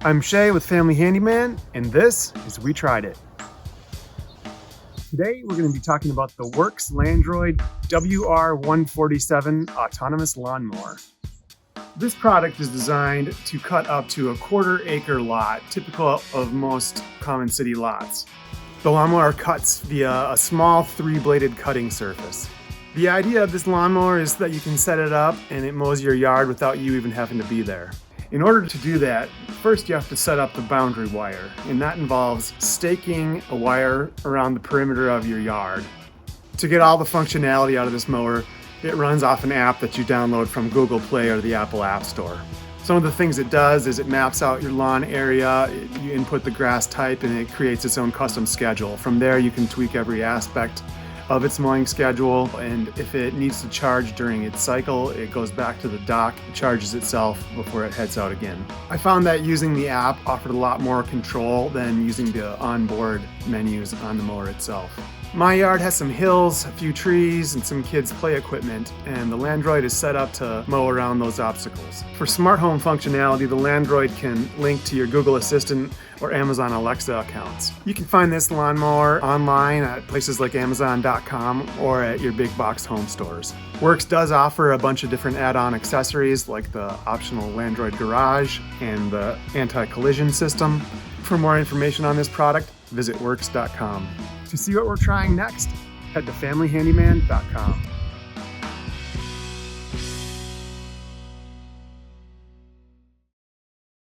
I'm Shay with Family Handyman, and this is We Tried It. Today we're going to be talking about the WORX Landroid WR147 autonomous lawnmower. This product is designed to cut up to a 1/4 acre lot, typical of most common city lots. The lawnmower cuts via a small 3-bladed cutting surface. The idea of this lawnmower is that you can set it up and it mows your yard without you even having to be there. In order to do that, first you have to set up the boundary wire, and that involves staking a wire around the perimeter of your yard. To get all the functionality out of this mower, it runs off an app that you download from Google Play or the Apple App Store. Some of the things it does is it maps out your lawn area, you input the grass type, and it creates its own custom schedule. From there you can tweak every aspect of its mowing schedule, and if it needs to charge during its cycle, it goes back to the dock, charges itself before it heads out again. I found that using the app offered a lot more control than using the onboard menus on the mower itself. My yard has some hills, a few trees, and some kids' play equipment, and the Landroid is set up to mow around those obstacles. For smart home functionality, the Landroid can link to your Google Assistant or Amazon Alexa accounts. You can find this lawnmower online at places like Amazon.com or at your big box home stores. WORX does offer a bunch of different add-on accessories like the optional Landroid garage and the anti-collision system. For more information on this product, visit WORX.com. To see what we're trying next, head to FamilyHandyman.com.